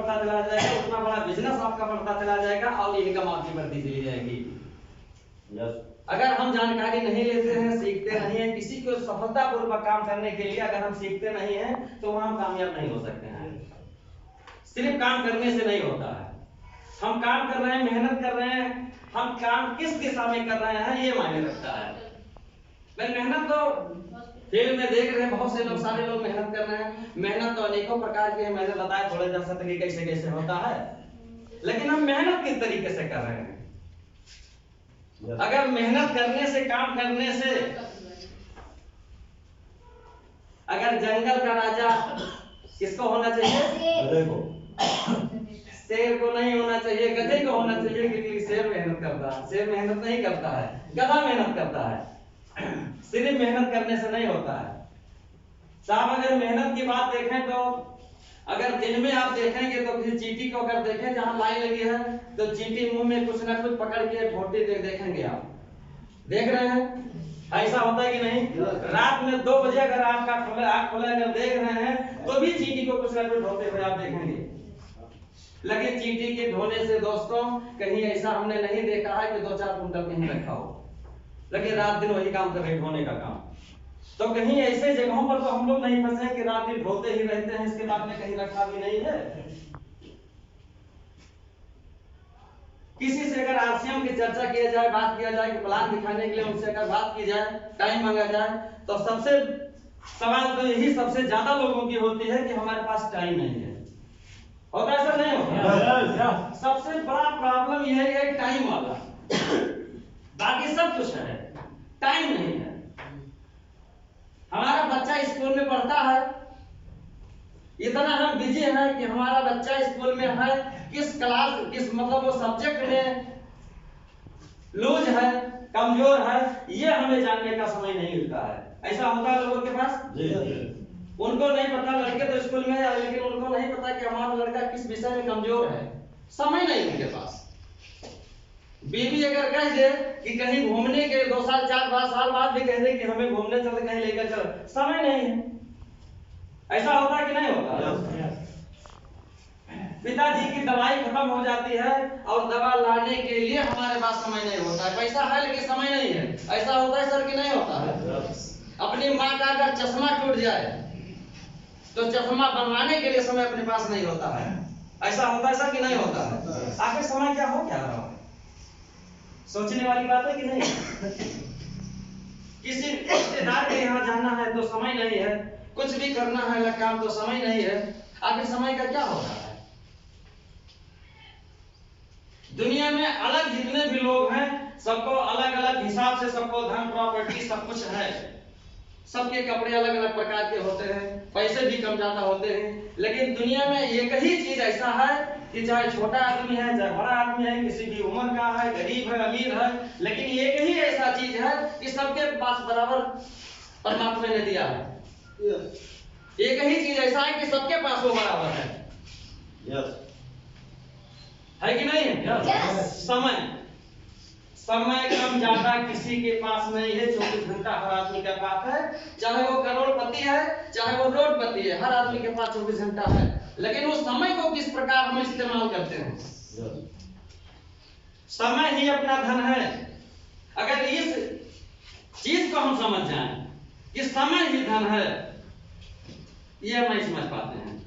बढ़ता चला जाएगा, उतना बड़ा बिजनेस आपका बढ़ता चला जाएगा और इनकम आपकी बढ़ती चली जाएगी। अगर हम जानकारी नहीं लेते हैं, सीखते नहीं हैं, किसी को सफलतापूर्वक काम करने के लिए अगर हम सीखते नहीं हैं तो वहां हम कामयाब नहीं हो सकते हैं। सिर्फ काम करने से नहीं होता है। हम काम कर रहे हैं, मेहनत कर रहे हैं, हम काम किस दिशा में कर रहे हैं ये मायने रखता है। मैं मेहनत तो फील्ड में देख रहे हैं, बहुत से लोग, सारे लोग मेहनत कर रहे हैं। मेहनत तो अनेकों प्रकार की है, मैंने बताया थोड़े जैसा तरीके कैसे कैसे होता है, लेकिन हम मेहनत किस तरीके से कर रहे हैं। अगर मेहनत करने से, काम करने से, अगर जंगल का राजा किसको होना चाहिए? गधे को। शेर को नहीं होना चाहिए, गधे को होना चाहिए, क्योंकि शेर मेहनत करता है, शेर मेहनत नहीं करता है, गधा मेहनत करता है। सिर्फ मेहनत करने से नहीं होता है साहब। अगर मेहनत की बात देखें तो अगर दिन में आप देखेंगे तो किसी चींटी को अगर देखें जहां लाइन लगी है तो चींटी मुंह में कुछ ना कुछ पकड़ के ठोटी देखेंगे, आप देख रहे हैं, ऐसा होता है कि नहीं? रात में 2 बजे अगर आपका आँख खोले अगर देख रहे हैं तो भी चींटी को कुछ ना कुछ ढोते हुए आप देखेंगे। लेकिन चींटी के ढोने से दोस्तों कहीं ऐसा हमने नहीं देखा है कि 2-4 कुंटल कहीं रखा हो, लेकिन रात दिन वही काम कर रहे, ढोने का काम। तो कहीं ऐसे जगहों पर तो हम लोग नहीं फंसे कि रात दिन ढोते ही रहते हैं, इसके बाद में कहीं रखा भी नहीं है। किसी से अगर आरसीएम की चर्चा किया जाए, बात किया जाए कि प्लान दिखाने के लिए उनसे अगर बात की जाए, टाइम मांगा जाए, तो सबसे सवाल तो यही सबसे ज्यादा लोगों की होती है कि हमारे पास टाइम नहीं है। और ऐसा नहीं होता, सबसे बड़ा प्रॉब्लम यह है टाइम वाला। बाकी सब कुछ है, टाइम नहीं है। हमारा बच्चा स्कूल में पढ़ता है, इतना हम बिजी है कि हमारा बच्चा स्कूल में है, किस क्लास, किस मतलब वो सब्जेक्ट में लूज है, कमजोर है, ये हमें जानने का समय नहीं मिलता है। ऐसा होता है लोगों के पास? उनको नहीं पता, लड़के तो स्कूल में है, लेकिन उनको नहीं पता कि हमारा लड़का किस विषय में कमजोर है। समय नहीं उनके पास। बीवी अगर कह दे कि कहीं घूमने के 2 साल 4 साल बाद भी कह दे कि हमें घूमने चल, कहीं लेकर चल, समय नहीं है। ऐसा होता है कि नहीं होता? पिताजी की दवाई खत्म हो जाती है और दवा लाने के लिए हमारे पास समय नहीं होता है। पैसा है लेकिन समय नहीं है। ऐसा होता है सर कि नहीं होता है? अपनी माँ का अगर चश्मा टूट जाए तो चश्मा बनवाने के लिए समय अपने पास नहीं होता है। ऐसा होता है सर कि नहीं होता है? आखिर समय क्या हो क्या रहा है? सोचने वाली बात है कि नहीं? किसी रिश्तेदार के यहाँ जाना है तो समय नहीं है, कुछ भी करना है अलग काम तो समय नहीं है। आखिर समय का क्या हो रहा है? दुनिया में अलग जितने भी लोग हैं सबको अलग अलग हिसाब से, सबको धन प्रॉपर्टी सब कुछ है, सबके कपड़े अलग अलग प्रकार के होते हैं, पैसे भी कम ज्यादा होते हैं, लेकिन दुनिया में एक ही चीज ऐसा है कि चाहे छोटा आदमी है चाहे बड़ा आदमी है, किसी भी उम्र का है, गरीब है अमीर है, लेकिन एक ही ऐसा चीज है कि सबके पास बराबर परमात्मा ने दिया है। एक ही चीज ऐसा है कि सबके पास वो बराबर है। है कि नहीं है? समय। समय कम ज्यादा किसी के पास नहीं है। 24 घंटा हर आदमी के पास है, चाहे वो करोड़पति है चाहे वो रोडपति है, हर आदमी के पास 24 घंटा है। लेकिन उस समय को किस प्रकार हम इस्तेमाल करते हैं? समय ही अपना धन है। अगर इस चीज को हम समझ जाएं कि समय ही धन है, ये हम नहीं समझ पाते हैं,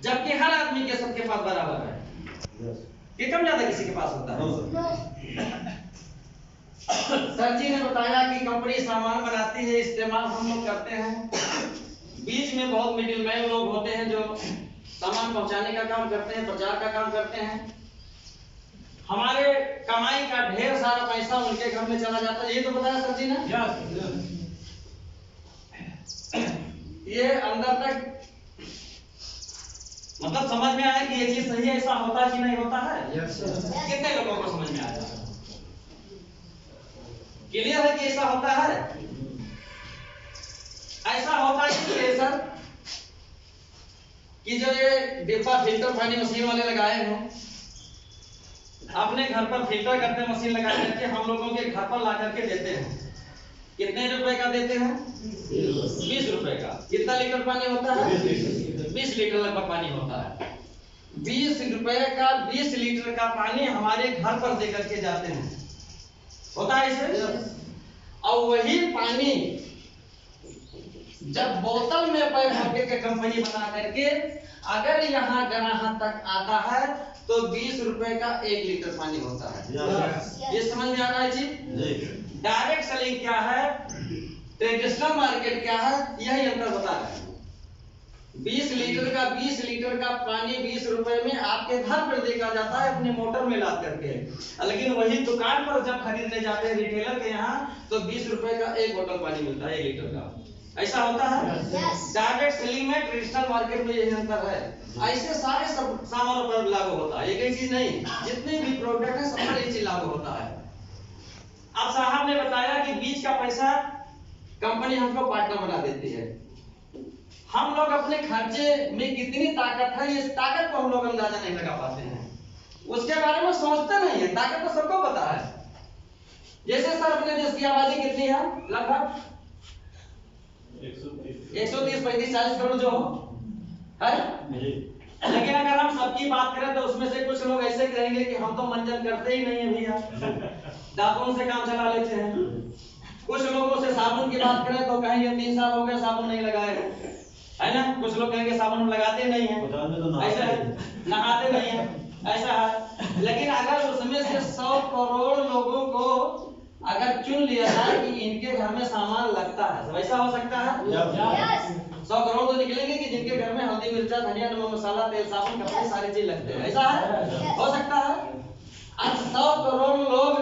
जबकि हर आदमी के सबके पास बराबर है। ये कम ज्यादा किसी के पास होता है। सर जी ने बताया कि कंपनी सामान बनाती है, इस्तेमाल हम लोग करते हैं। बीच में बहुत मिडिलमैन लोग होते हैं जो सामान पहुंचाने का काम करते हैं, प्रचार का काम करते हैं। हमारे कमाई का ढेर सारा पैसा उनके घर में चला जाता है। ये तो बताया सर जी ने। ये अंदर तक मतलब समझ में आया कि ये चीज सही है, ऐसा होता है कि नहीं होता है? कितने लोगों को समझ में आया? क्लियर है कि ऐसा होता है? ऐसा होता है सर कि जो ये डिब्बा फिल्टर पानी मशीन वाले लगाए हो, अपने घर पर फिल्टर करते मशीन लगा करके हम लोगों के घर पर ला करके देते हैं। कितने रुपए का देते हैं? 20 रुपए का। कितना लीटर पानी होता है? 20 लीटर लगभग पानी होता है। 20 रुपए का 20 लीटर का पानी हमारे घर पर देकर के जाते हैं, होता है इसे। और वही पानी जब बोतल में पैक करके के कंपनी बना करके अगर यहाँ ग्राहक तक आता है तो 20 रुपए का 1 लीटर पानी होता है। ये समझ में आ रहा है जी। डायरेक्ट सेलिंग क्या है, ट्रेडिशनल मार्केट क्या है, यही अंतर बता रहे हैं। 20 लीटर का पानी 20 रुपए में आपके घर पर देखा जाता है अपने मोटर में लाद करके, लेकिन वही दुकान पर जब खरीदने जाते हैं रिटेलर के यहाँ तो 20 रुपए का 1 बोतल पानी मिलता है 1 लीटर का। ऐसा होता है। डायरेक्ट सेलिंग में ट्रेडिशनल मार्केट में यही अंतर है। ऐसे सारे सब सामानों पर लागू होता है, एक ही चीज नहीं, जितने भी प्रोडक्ट है सब पर ये चीज लागू होता है। अब साहब ने बताया कि बीच का पैसा कंपनी हमको पार्टनर बना देती है। हम लोग अपने खर्चे में कितनी ताकत है, इस ताकत को हम लोग अंदाजा नहीं लगा पाते हैं, उसके बारे में सोचते नहीं है। ताकत तो सबको पता है। जैसे सर अपने देश की आबादी कितनी है, लगभग 130 35 40 करोड़ जो है, लेकिन अगर हम सबकी बात करें तो उसमें से कुछ लोग ऐसे कहेंगे कि हम तो मंजन करते ही नहीं है भैया, दातुन से काम चला लेते हैं। कुछ लोगों से साबुन की बात करें तो कहेंगे 3 साल हो गए साबुन नहीं लगाए, है ना। कुछ लोग कहेंगे साबुन हम लगाते नहीं है, ऐसा है, नहाते नहीं है, ऐसा है। लेकिन अगर उसमें से 100 करोड़ लोगों को अगर चुन लिया जाए कि इनके घर में सामान लगता है, सब ऐसा हो सकता है। 100 करोड़ तो निकलेंगे कि जिनके घर में हल्दी मिर्चा धनिया नमक मसाला तेल साबुन कपड़े सारी चीज लगते हैं, ऐसा है, हो सकता है। अब 100 करोड़ लोग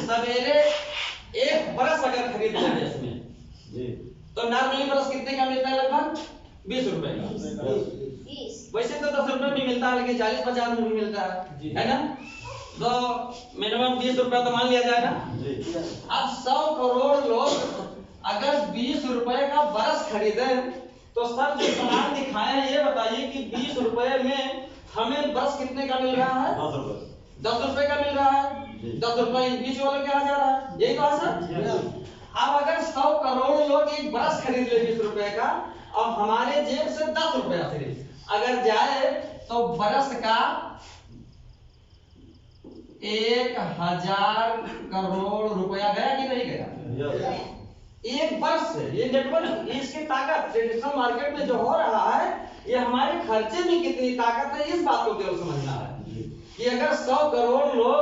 सवेरे एक बरस अगर खरीद लेंगे इसमें तो नॉर्मली बरस कितने का मिलता है, लगभग 20 रुपए का। वैसे तो 10 रुपए में मिलता है, लेकिन 40-50 में भी मिलता है ना। तो मिनिमम 20 रुपए तो मान लिया जाए ना। अब 100 करोड़ लोग अगर 20 रुपए का बरस खरीदे तो सर जो सामान दिखाए हैं ये बताइए कि 20 रुपए में हमें बरस कितने का मिल रहा है, 10 रुपए का मिल रहा है। 10 रुपए बीच वाले क्या जा रहा है, यही तो है सर। अब अगर 100 करोड़ लोग एक बरस खरीद ले 20 रुपए का और हमारे जेब से 10 रुपया सिर्फ अगर जाए तो बरस का 1000 करोड़ रुपया गया कि नहीं गया, एक बरस से। ये नेटवर्क, इसकी ताकत ट्रेडिशनल मार्केट में जो हो रहा है ये हमारे खर्चे में कितनी ताकत है, इस बात को केवल समझना है कि अगर 100 करोड़ लोग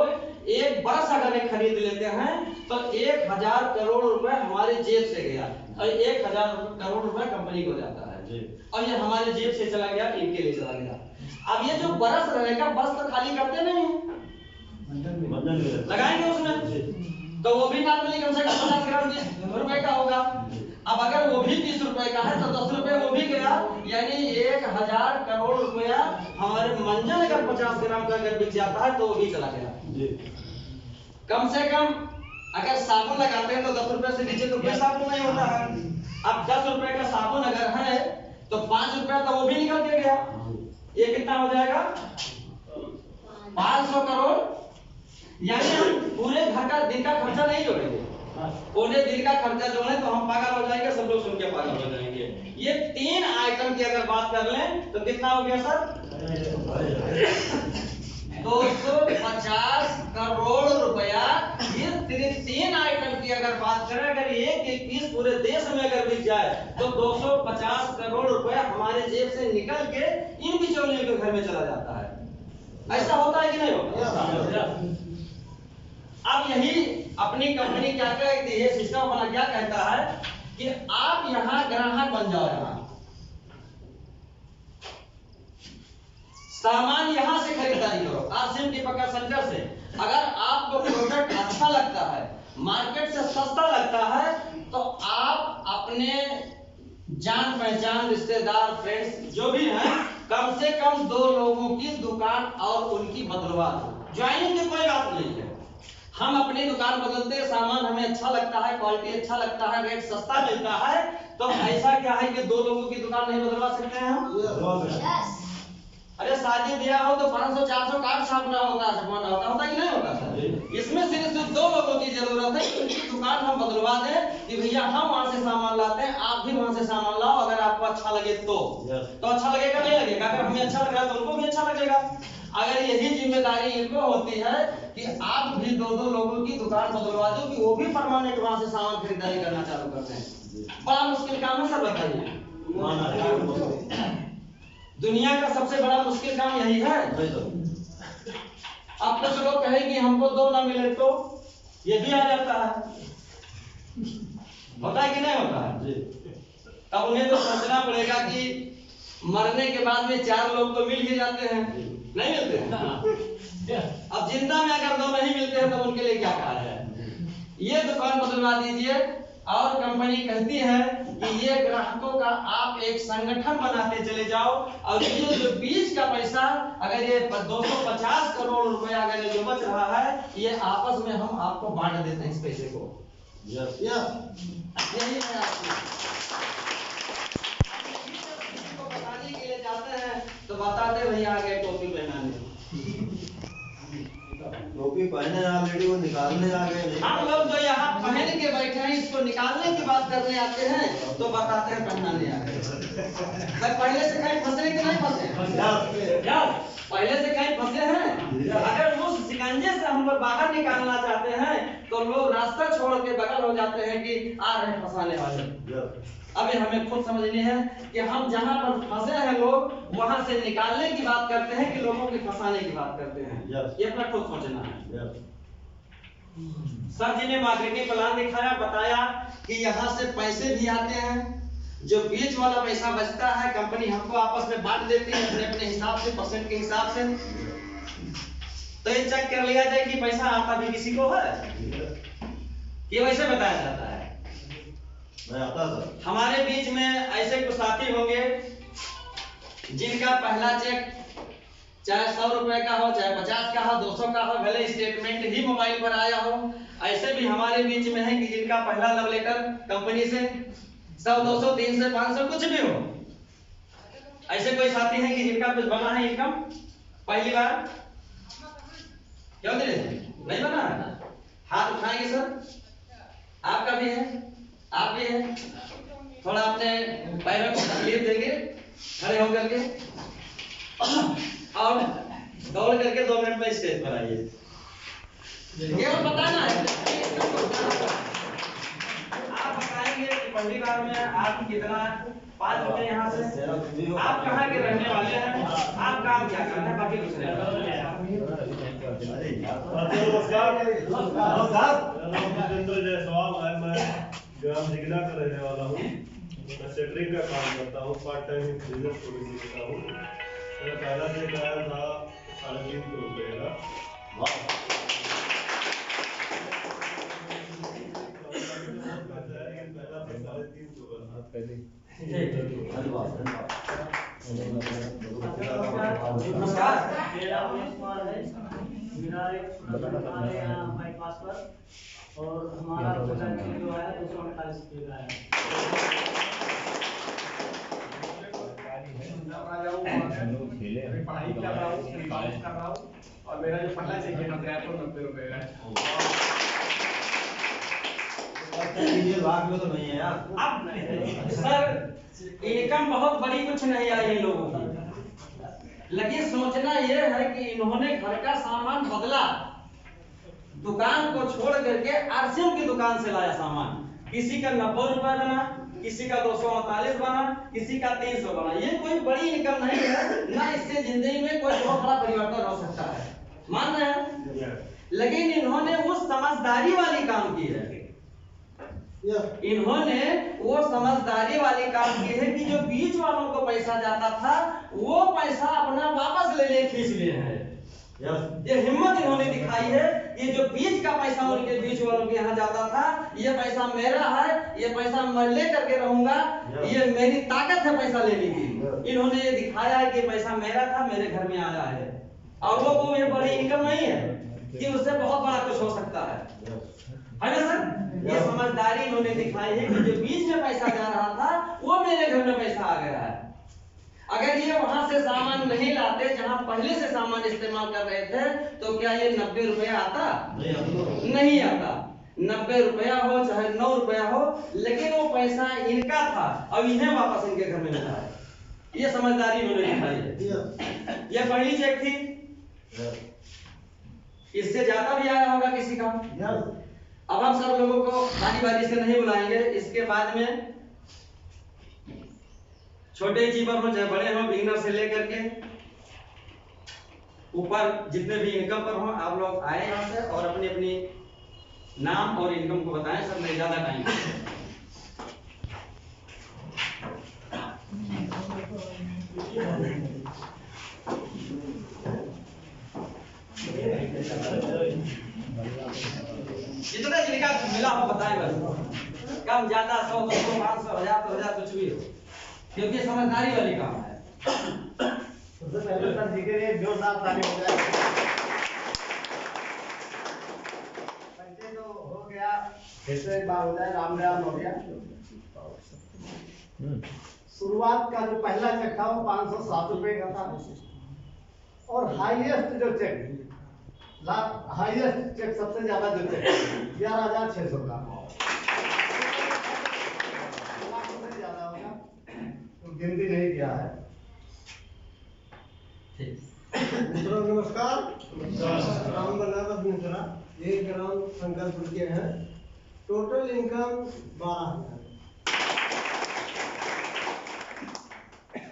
एक बरस अगर एक खरीद लेते हैं तो 1000 करोड़ रुपए हमारे जेब से गया और 1000 करोड़ रुपए कंपनी को जाता है और ये हमारे जेब से चला गया, इनके लिए चला गया। अब ये जो बरस रहेगा, बरस तो खाली करते नहीं है, लगाएंगे उसमें तो वो भी नॉर्मली कम से कम 50 ग्राम 20 रुपए का होगा। अब अगर वो भी 30 रुपए का है तो 10 रुपए वो भी गया, यानी 1000 करोड़ रुपया हमारे मंजन अगर 50 ग्राम का अगर बिक जाता है तो वो भी चला गया। कम से कम अगर साबुन लगाते हैं तो 10 रुपए से नीचे तो कोई साबुन नहीं होता है। अब 10 रुपए का साबुन अगर है तो 5 रुपया तो वो भी निकल के गया, ये कितना हो जाएगा 500 करोड़। यानी हम पूरे घर का दिन का खर्चा नहीं जोड़ेंगे, पूरे दिन का खर्चा जो है तो हम पागल हो जाएंगे, सब लोग सुन के पागल हो जाएंगे। ये 3 आइटम की अगर बात कर लें तो कितना हो गया सर 250 करोड़ रुपया। ये 3 आइटम की अगर बात करें, अगर एक पीस पूरे देश में अगर बिक जाए तो 250 करोड़ रुपया हमारे जेब से निकल के इन बिचौलियों के घर में चला जाता है। ऐसा होता है कि नहीं होता? अब यही अपनी कंपनी क्या कहती है, सिस्टम अपना क्या कहता है कि आप यहां ग्राहक बन जाओ, यहां सामान यहां से खरीदारी करो आरसीएम दीपक सेंटर से। अगर आपको प्रोडक्ट अच्छा लगता है, मार्केट से सस्ता लगता है, तो आप अपने जान पहचान रिश्तेदार फ्रेंड्स जो भी हैं कम से कम 2 लोगों की दुकान और उनकी बदलवा दो। ज्वाइनिंग की कोई बात नहीं है, हम अपनी दुकान बदलते हैं, सामान हमें अच्छा लगता है, क्वालिटी अच्छा लगता है, रेट सस्ता मिलता है, तो ऐसा क्या है कि 2 लोगों की दुकान नहीं बदलवा सकते हैं हम? अरे शादी ब्याह हो तो 500-400 कार्ड छापना होता है, छपवाना होता कि नहीं होता सर? इसमें सिर्फ 2 लोगों की जरूरत है कि उनकी दुकान हम बदलवा दें कि भैया हम वहां से सामान लाते हैं, आप भी वहां से सामान लाओ, अगर आपको अच्छा लगे तो अच्छा लगेगा नहीं लगेगा। अगर हमें अच्छा लग रहा है तो उनको भी अच्छा लगेगा। अगर यही जिम्मेदारी इनको होती है कि आप भी दो लोगों की दुकान बदलवा दो कि वो भी परमानेंट वहां से सामान खरीदारी करना चालू करते हैं, बड़ा मुश्किल काम है सर, बताइए। दुनिया का सबसे बड़ा मुश्किल काम यही है। अब कुछ लोग कहे कि हमको 2 ना मिले तो ये भी आ जाता है, होता है कि नहीं होता है? तब उन्हें तो सोचना पड़ेगा कि मरने के बाद में 4 लोग तो मिल ही जाते हैं, नहीं मिलते हैं? अब जिंदा में अगर 2 नहीं मिलते हैं तो उनके लिए क्या कहा है? ये दुकान बदलवा दीजिए। और कंपनी कहती है कि ये ग्राहकों का आप एक संगठन बनाते चले जाओ, और ये जो बीच का पैसा, अगर ये 250 करोड़ रुपया अगर जो बच रहा है, ये आपस में हम आपको बांट देते हैं इस पैसे को। यही है को बताने के लिए जाते हैं तो बताते भैया आ गए टोपी पहनाने, टोपी पहने ऑलरेडी वो निकालने आ गए। हम लोग जो यहाँ पहन के बैठे हैं इसको निकालने की बात करने आते हैं तो बताते हैं पहनाने आ गए। पहले से कहीं फंसे कि नहीं फंसे? पहले से कहीं फंसे हैं? अगर उस शिकंजे से हम लोग बाहर निकालना चाहते हैं तो लोग रास्ता छोड़ के बगल हो जाते हैं कि आ रहे हैं फंसाने वाले। अभी हमें खुद समझनी है कि हम जहाँ पर फंसे हैं लोग वहां से निकालने की बात करते हैं कि लोगों की फंसाने की बात करते हैं। ये अपना खुद सोचना है। सर जी ने मार्केटिंग प्लान दिखाया, बताया कि यहाँ से पैसे भी आते हैं, जो बीच वाला पैसा बचता है कंपनी हमको आपस में बांट देती है अपने अपने हिसाब से, परसेंट के हिसाब से। तो ये चेक कर लिया जाए कि पैसा आता भी किसी को है, ये वैसे बताया जाता है। आता सर हमारे बीच में ऐसे कुछ साथी होंगे जिनका पहला चेक चाहे 100 रुपए का हो, चाहे 50 का हो, 200 का हो, भले स्टेटमेंट ही मोबाइल पर आया हो। ऐसे भी हमारे बीच में है कि जिनका पहला लव लेटर कंपनी से 100, 200, 300, 500 कुछ भी हो। ऐसे कोई साथी हैं कि जिनका कुछ बना है इनकम पहली बार? क्यों नहीं बना है? हाथ उठाएंगे सर। आपका भी है, आप भी है। थोड़ा अपने पैरों को तकलीफ देंगे, खड़े होकर के और दौड़ करके 2 मिनट में स्टेज पर आइए। केवल बताना है, आप बताएंगे कि पहली बार में आप कितना 5 रुपए यहाँ से। आप कहाँ के रहने वाले हैं, आप काम क्या करते हैं, बाकी कुछ नहीं। नमस्कार, जायसवाल है। मैं ग्राम जिगना का रहने वाला हूँ। मैं सेटरिंग का काम करता हूँ, पार्ट टाइम बिजनेस को भी सीखता हूँ। मेरा पहला चेक आया था 3.5 रुपये का। नमस्कार, हमारे यहाँ बाईपास पर, और हमारा जो है 248 रुपये का है। पढ़ाई कर रहा हूँ, कॉलेज कर रहा हूँ, और मेरा जो पहला चेक है 90 रुपये का है। भाग में तो नहीं है यार। अब सर इनकम बहुत बड़ी कुछ नहीं आई इन लोगों की, लेकिन सोचना यह है कि इन्होंने घर का सामान बदला, दुकान को छोड़ करके आरसीएम की दुकान से लाया सामान। किसी का 90 रुपए बना, किसी का 239 बना, किसी का 300 बना। ये कोई बड़ी इनकम नहीं है ना, इससे जिंदगी में कोई बहुत बड़ा परिवर्तन हो सकता है, मान रहे हैं? लेकिन इन्होंने वो समझदारी वाली काम की है, इन्होंने वो समझदारी वाली काम की है कि जो बीच वालों को पैसा जाता था वो पैसा अपना वापस ले लिए, खींच लिए हैं। ये हिम्मत इन्होंने दिखाई है। ये जो बीच का पैसा उनके बीच वालों के यहाँ जाता था, ये पैसा मेरा है, ये पैसा मैं ले करके रहूंगा, ये मेरी ताकत है पैसा लेने की। इन्होंने ये दिखाया है कि पैसा मेरा था, मेरे घर में आया है, और वो ये बड़ी इनकम नहीं है कि उससे बहुत बड़ा कुछ हो सकता है ना सर? ये समझदारी इन्होंने दिखाई है कि जो बीच में पैसा जा रहा था वो मेरे घर में पैसा आ गया है। अगर ये वहां से सामान नहीं लाते जहां पहले से सामान इस्तेमाल कर रहे थे तो क्या ये 90 रुपया आता? नहीं आता। 90 रुपया हो चाहे 9 रुपया हो, लेकिन वो पैसा इनका था और इन्हें वापस इनके घर में मिला है। ये समझदारी उन्होंने दिखाई है। ये पहली चेक थी, इससे ज्यादा भी आया होगा किसी का। अब हम सब लोगों को बारी बारी से नहीं बुलाएंगे, इसके बाद में छोटे अचीवर हो चाहे बड़े हो, बिगिनर से लेकर के ऊपर जितने भी इनकम पर हो, आप लोग आए यहाँ से और अपनी अपनी नाम और इनकम को बताएं। सर नहीं ज्यादा टाइम जितना जिनका मिला हो बताएं बस, कम ज्यादा 100 200 500 1000 तो 1000 कुछ भी हो, क्योंकि समझदारी वाली काम है। सबसे पहले सर जी के लिए जोरदार ताली हो जाए। पैसे तो हो गया, फिर से एक बार हो जाए, राम राम हो गया। शुरुआत का जो पहला चेक था वो 507 रुपए का था, और हाईएस्ट जो चेक, हाईएस्ट चेक सबसे ज्यादा जो चेक 11,600 का, लाख से ज्यादा होगा तो गिनती नहीं किया है। मित्रों नमस्कार। राम बनारस मिश्रा, 1 ग्राम संकल्प के हैं। Total income 12,000।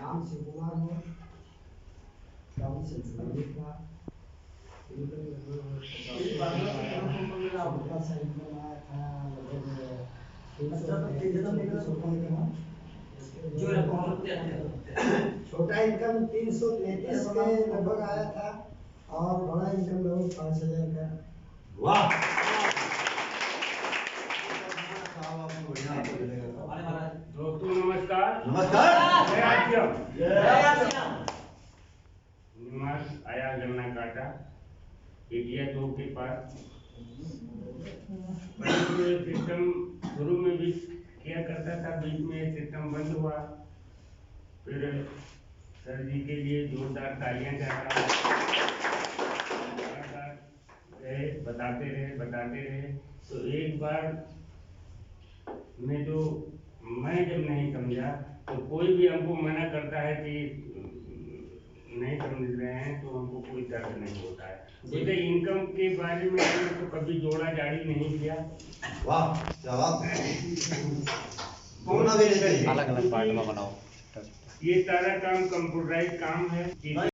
नाम से कुमार हो, नाम से संदीप का, छोटा इनकम 333 के लगभग आया था, और बड़ा इनकम लगभग 5,000 का। वाह। दोस्तों नमस्कार। नमस्कार। निवास आया गन्ना काटा एरिया 2 के पास। सिस्टम शुरू में भी किया करता था, बीच में सिस्टम बंद हुआ, फिर सर जी के लिए जोरदार तालियां चाहता बताते रहे। तो एक बार मैं जब नहीं समझा, तो कोई भी हमको मना करता है कि नहीं समझ रहे हैं, तो हमको कोई दर्द नहीं होता है। जैसे इनकम के बारे में तो कभी जोड़ा जाड़ी नहीं किया। वाह, क्या बात है। बोलना भी नहीं चाहिए। अलग अलग पार्ट में बनाओ। ये सारा काम कंप्यूटराइज काम है।